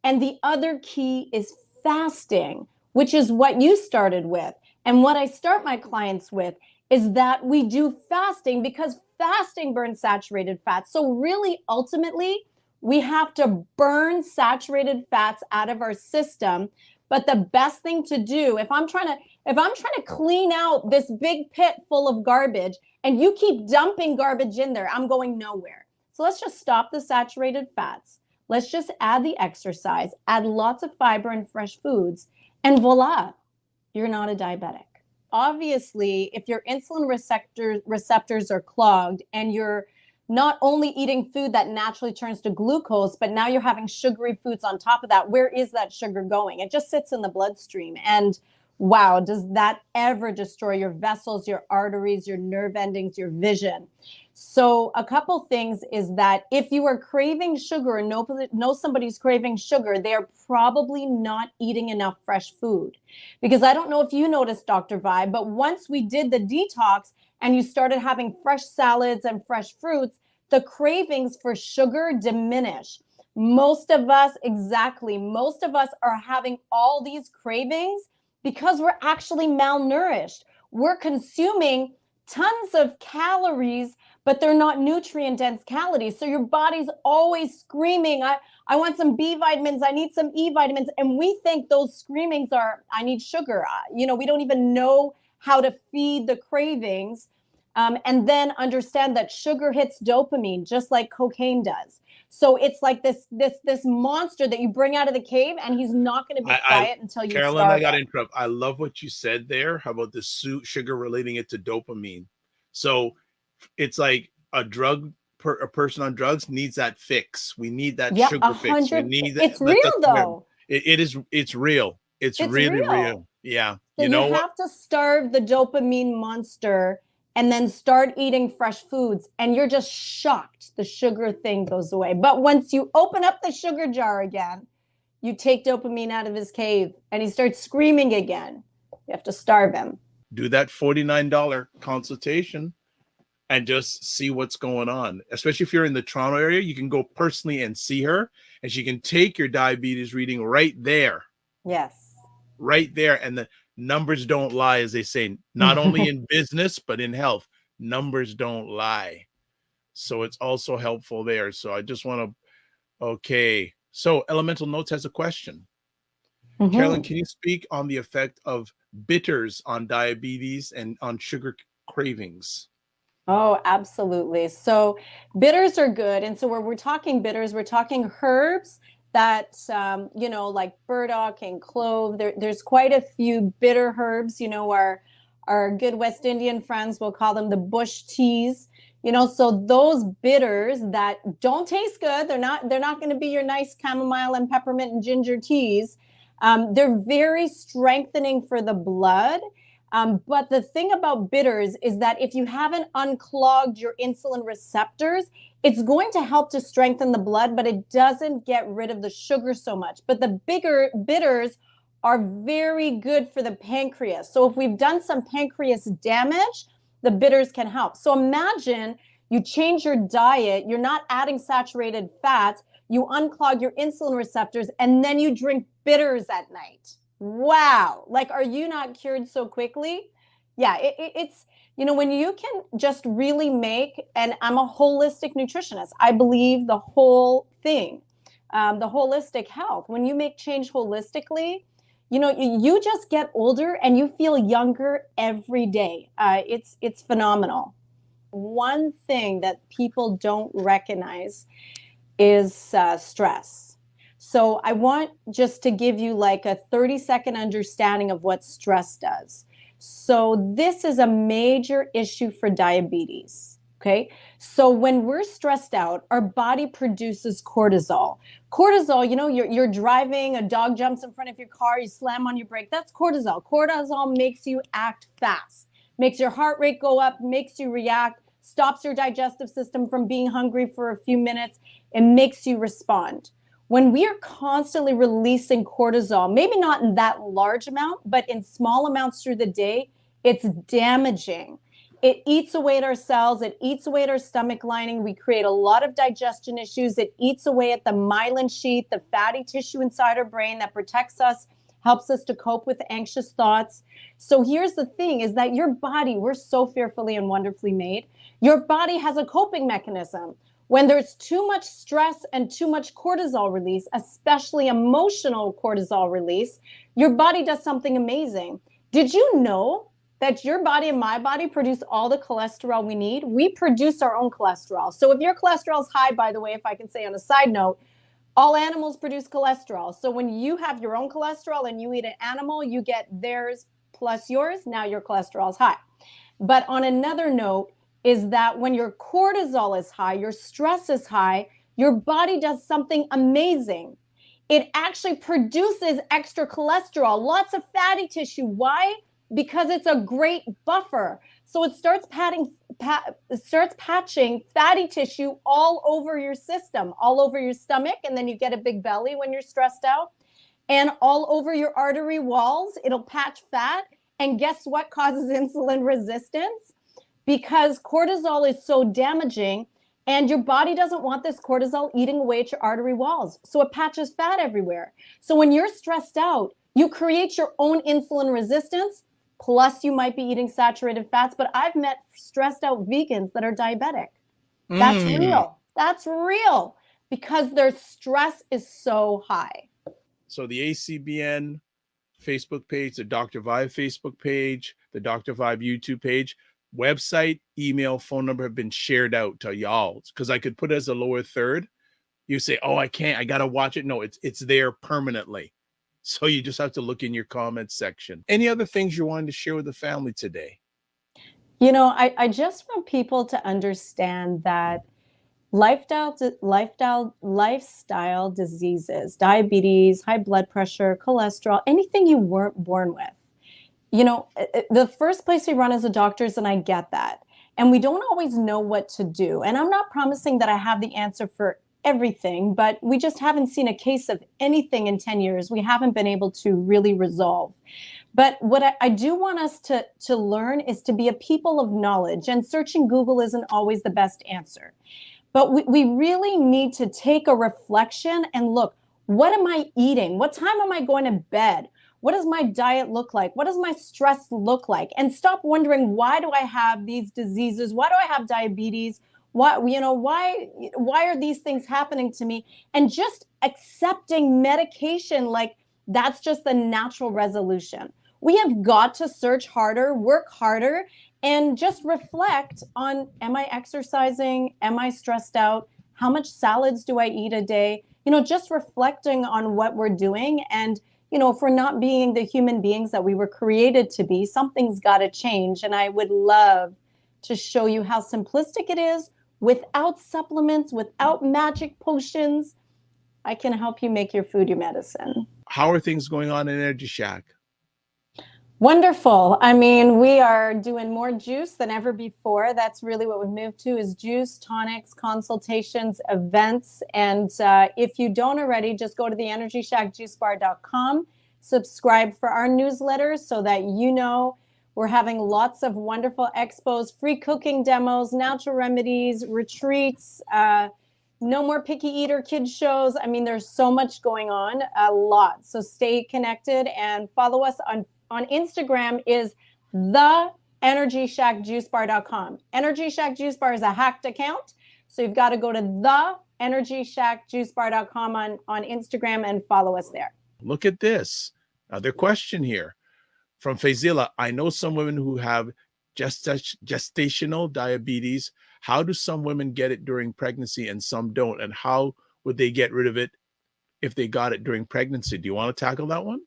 And the other key is fasting, which is what you started with. And what I start my clients with is that we do fasting because fasting burns saturated fats. So really, ultimately, we have to burn saturated fats out of our system. But the best thing to do, if I'm trying to clean out this big pit full of garbage and you keep dumping garbage in there, I'm going nowhere. So let's just stop the saturated fats. Let's just add the exercise, add lots of fiber and fresh foods, and voila, you're not a diabetic. Obviously, if your insulin receptors are clogged and you're not only eating food that naturally turns to glucose, but now you're having sugary foods on top of that, where is that sugar going? It just sits in the bloodstream. And wow, does that ever destroy your vessels, your arteries, your nerve endings, your vision? So a couple things is that if you are craving sugar and know somebody's craving sugar, they're probably not eating enough fresh food. Because I don't know if you noticed, Dr. Vibe, but once we did the detox and you started having fresh salads and fresh fruits, the cravings for sugar diminish. Most of us are having all these cravings because we're actually malnourished. We're consuming tons of calories, but they're not nutrient dense calories. So your body's always screaming, I want some B vitamins, I need some E vitamins. And we think those screamings are, I need sugar. We don't even know how to feed the cravings. And then understand that sugar hits dopamine just like cocaine does. So it's like this monster that you bring out of the cave, and he's not going to be quiet until you
Carolyn,
starve
I got to
him.
interrupt. I love what you said there. How about the sugar relating it to dopamine? So it's like a person on drugs needs that fix. We need that sugar fix. We need that.
It's real though.
It's real. It's really real. Yeah.
So you have to starve the dopamine monster and then start eating fresh foods, and you're just shocked the sugar thing goes away. But once you open up the sugar jar again, you take dopamine out of his cave and he starts screaming again. You have to starve him.
Do that $49 consultation and just see what's going on. Especially if you're in the Toronto area, you can go personally and see her, and she can take your diabetes reading right there.
Yes.
Right there. And the numbers don't lie, as they say, not only in business, but in health. Numbers don't lie. So it's also helpful there. So I just want to, okay. So Elemental Notes has a question. Carolyn, can you speak on the effect of bitters on diabetes and on sugar cravings?
Oh, absolutely. So bitters are good. And so when we're talking bitters, we're talking herbs that, like burdock and clove. There's quite a few bitter herbs. Our good West Indian friends will call them the bush teas. So those bitters that don't taste good, they're not going to be your nice chamomile and peppermint and ginger teas. They're very strengthening for the blood. But the thing about bitters is that if you haven't unclogged your insulin receptors, it's going to help to strengthen the blood, but it doesn't get rid of the sugar so much. But the bitters are very good for the pancreas. So if we've done some pancreas damage, the bitters can help. So imagine you change your diet, you're not adding saturated fats, you unclog your insulin receptors, and then you drink bitters at night. Wow. Like, are you not cured so quickly? Yeah, it's, when you can just really and I'm a holistic nutritionist. I believe the whole thing, the holistic health. When you make change holistically, you just get older and you feel younger every day. It's phenomenal. One thing that people don't recognize is stress. So I want just to give you like a 30-second understanding of what stress does. So this is a major issue for diabetes. Okay. So when we're stressed out, our body produces cortisol. Cortisol, you're driving, a dog jumps in front of your car, you slam on your brake. That's cortisol. Cortisol makes you act fast, makes your heart rate go up, makes you react, stops your digestive system from being hungry for a few minutes, and makes you respond. When we are constantly releasing cortisol, maybe not in that large amount, but in small amounts through the day, it's damaging. It eats away at our cells. It eats away at our stomach lining. We create a lot of digestion issues. It eats away at the myelin sheath, the fatty tissue inside our brain that protects us, helps us to cope with anxious thoughts. So here's the thing is that your body, we're so fearfully and wonderfully made. Your body has a coping mechanism. When there's too much stress and too much cortisol release, especially emotional cortisol release, your body does something amazing. Did you know that your body and my body produce all the cholesterol we need? We produce our own cholesterol. So if your cholesterol is high, by the way, if I can say on a side note, all animals produce cholesterol. So when you have your own cholesterol and you eat an animal, you get theirs plus yours. Now your cholesterol is high. But on another note, is that when your cortisol is high, your stress is high, your body does something amazing. It actually produces extra cholesterol, lots of fatty tissue. Why? Because it's a great buffer. So it starts patching fatty tissue all over your system, all over your stomach, and then you get a big belly when you're stressed out, and all over your artery walls. It'll patch fat. And guess what causes insulin resistance? Because cortisol is so damaging, And your body doesn't want this cortisol eating away at your artery walls. So it patches fat everywhere. So when you're stressed out, you create your own insulin resistance. Plus, you might be eating saturated fats. But I've met stressed out vegans that are diabetic. That's real. That's real because their stress is so high.
So the ACBN Facebook page, the Dr. Vibe Facebook page, the Dr. Vibe YouTube page, website, email, phone number have been shared out to y'all because I could put it as a lower third. You say, oh, I can't, I got to watch it. No, it's there permanently. So you just have to look in your comments section. Any other things you wanted to share with the family today?
You know, I just want people to understand that lifestyle diseases, diabetes, high blood pressure, cholesterol, anything you weren't born with. You know, the first place we run as a doctors, and I get that. And we don't always know what to do. And I'm not promising that I have the answer for everything, but we just haven't seen a case of anything in 10 years we haven't been able to really resolve. But what I do want us to learn is to be a people of knowledge, and searching Google isn't always the best answer. But we really need to take a reflection and look, what am I eating? What time am I going to bed? What does my diet look like? What does my stress look like? And stop wondering, why do I have these diseases? Why do I have diabetes? Why are these things happening to me? And just accepting medication like that's just the natural resolution. We have got to search harder, work harder, and just reflect on, am I exercising? Am I stressed out? How much salads do I eat a day? You know, just reflecting on what we're doing. And, you know, if we're not being the human beings that we were created to be, something's got to change. And I would love to show you how simplistic it is without supplements, without magic potions. I can help you make your food your medicine.
How are things going on in Energy Shack?
Wonderful. I mean, we are doing more juice than ever before. That's really what we've moved to, is juice, tonics, consultations, events. And if you don't already, just go to the EnergyShackJuiceBar.com, subscribe for our newsletters so that you know we're having lots of wonderful expos, free cooking demos, natural remedies, retreats, no more picky eater kids shows. I mean, there's so much going on, a lot. So stay connected and follow us on Instagram is the EnergyShackJuiceBar.com. Energy Shack Juice Bar is a hacked account. So you've got to go to the EnergyShackJuiceBar.com on Instagram and follow us there.
Look at this. Another question here from Fazila. I know some women who have gestational diabetes. How do some women get it during pregnancy and some don't? And how would they get rid of it if they got it during pregnancy? Do you want to tackle that one?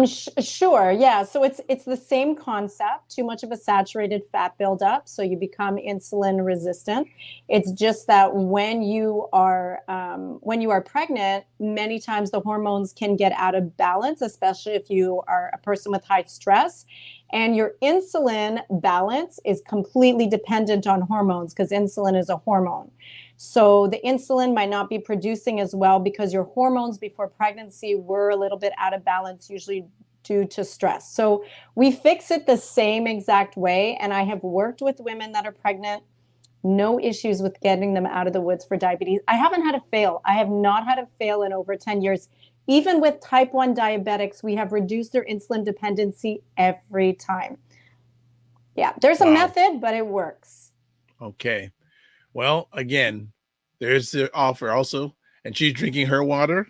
Sure. Yeah. So it's the same concept. Too much of a saturated fat buildup, so you become insulin resistant. It's just that when you are pregnant, many times the hormones can get out of balance, especially if you are a person with high stress. And your insulin balance is completely dependent on hormones, because insulin is a hormone. So the insulin might not be producing as well because your hormones before pregnancy were a little bit out of balance, usually due to stress. So we fix it the same exact way. And I have worked with women that are pregnant, no issues with getting them out of the woods for diabetes. I haven't had a fail. I have not had a fail in over 10 years. Even with type 1 diabetics, we have reduced their insulin dependency every time. Yeah, there's a method, but it works.
Okay. Well, again, there's the offer also. And she's drinking her water.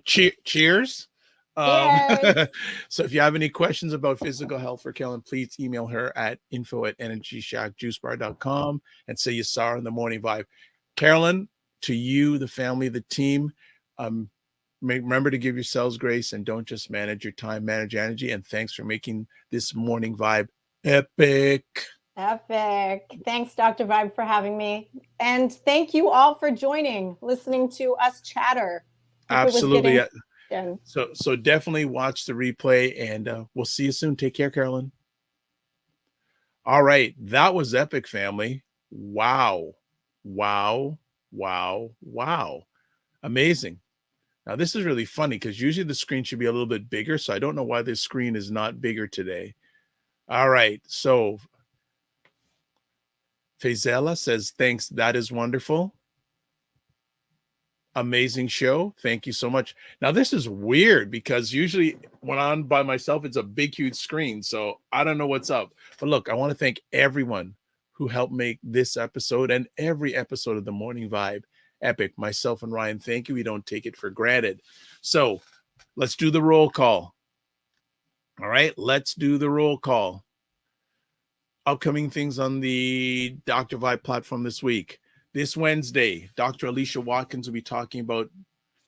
Cheers. So if you have any questions about physical health for Carolyn, please email her at info@EnergyShackJuiceBar.com and say you saw her in the Morning Vibe. Carolyn, to you, the family, the team, remember to give yourselves grace and don't just manage your time, manage energy. And thanks for making this Morning Vibe epic.
Epic. Thanks, Dr. Vibe, for having me. And thank you all for joining, listening to us chatter.
Absolutely. So definitely watch the replay, and we'll see you soon. Take care, Carolyn. All right. That was epic, family. Wow. Amazing. Now, this is really funny because usually the screen should be a little bit bigger. So I don't know why this screen is not bigger today. All right. So Fazella says, thanks. That is wonderful. Amazing show. Thank you so much. Now, this is weird because usually when I'm by myself, it's a big, huge screen. So I don't know what's up. But look, I want to thank everyone who helped make this episode and every episode of the Morning Vibe epic. Myself and Ryan, thank you. We don't take it for granted. So let's do the roll call. All right, let's do the roll call. Upcoming things on the Dr. Vibe platform this week. This Wednesday, Dr. Alicia Watkins will be talking about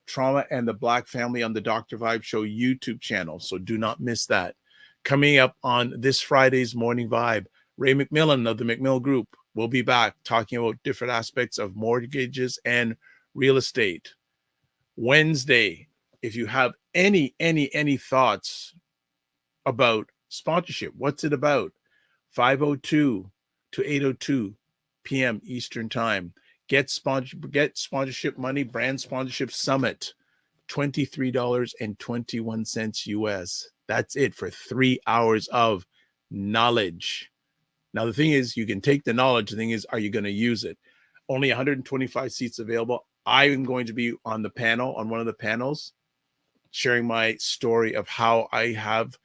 trauma and the Black family on the Dr. Vibe Show YouTube channel. So do not miss that. Coming up on this Friday's Morning Vibe, Ray McMillan of the McMill Group will be back talking about different aspects of mortgages and real estate. Wednesday, if you have any thoughts about sponsorship, what's it about? 5:02 to 8:02 p.m. Eastern Time. Get sponsorship money, brand sponsorship summit, $23.21 US. That's it for 3 hours of knowledge. Now, the thing is, you can take the knowledge. The thing is, are you going to use it? Only 125 seats available. I am going to be on the panel, on one of the panels, sharing my story of how I have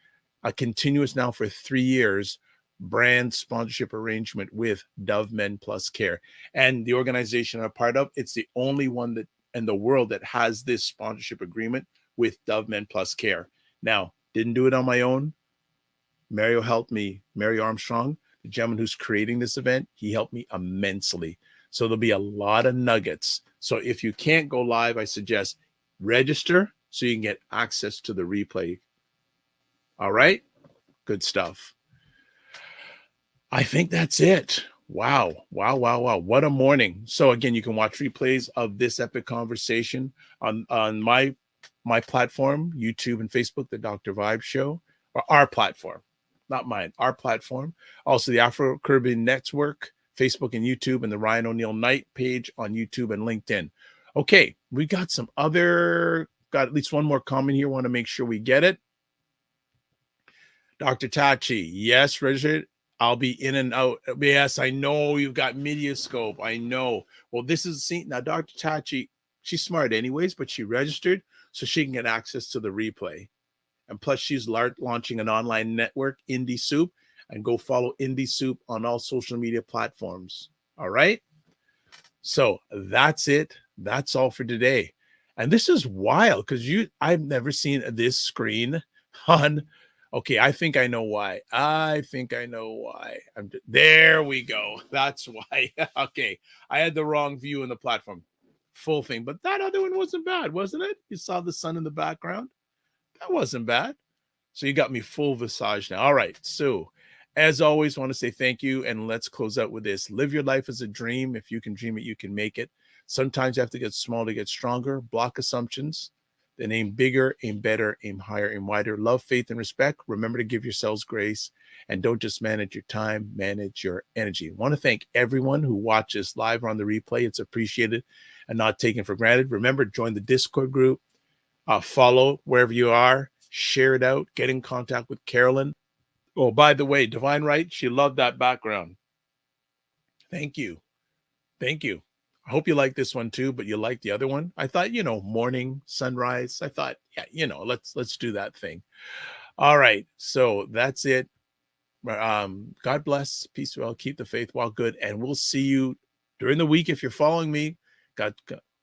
a continuous now for 3 years brand sponsorship arrangement with Dove Men Plus Care. And the organization I'm a part of, it's the only one that in the world that has this sponsorship agreement with Dove Men Plus Care. Now, didn't do it on my own. Mario helped me. Mario Armstrong, the gentleman who's creating this event, he helped me immensely. So there'll be a lot of nuggets. So if you can't go live, I suggest register so you can get access to the replay. All right? Good stuff. I think that's it. Wow. What a morning. So again, you can watch replays of this epic conversation on my platform, YouTube and Facebook, the Dr. Vibe Show, or our platform, not mine, our platform. Also the Afro-Caribbean Network, Facebook and YouTube, and the Ryan O'Neill Knight page on YouTube and LinkedIn. Okay, we got at least one more comment here. Want to make sure we get it. Dr. Tachi, yes, registered. I'll be in and out. Yes, I know you've got Mediascope. I know. Well, this is now Dr. Tachi. She's smart anyways, but she registered so she can get access to the replay. And plus, she's launching an online network, Indie Soup, and go follow Indie Soup on all social media platforms. All right. So that's it. That's all for today. And this is wild because I've never seen this screen on. Okay, I think I know why. There we go. That's why. Okay, I had the wrong view in the platform. Full thing. But that other one wasn't bad, wasn't it? You saw the sun in the background? That wasn't bad. So you got me full visage now. All right. So as always, I want to say thank you. And let's close out with this. Live your life as a dream. If you can dream it, you can make it. Sometimes you have to get small to get stronger. Block assumptions. Then aim bigger, aim better, aim higher, aim wider. Love, faith, and respect. Remember to give yourselves grace. And don't just manage your time, manage your energy. I want to thank everyone who watches live or on the replay. It's appreciated and not taken for granted. Remember, join the Discord group. Follow wherever you are. Share it out. Get in contact with Carolyn. Oh, by the way, Divine Right, she loved that background. Thank you. I hope you like this one too, but you like the other one. I thought, morning, sunrise. I thought, yeah, let's do that thing. All right. So that's it. God bless. Peace well. Keep the faith while good. And we'll see you during the week. If you're following me, got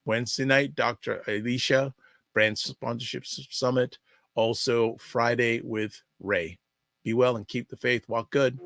Wednesday night, Dr. Alicia, Brand Sponsorship Summit. Also Friday with Ray. Be well and keep the faith. Walk good.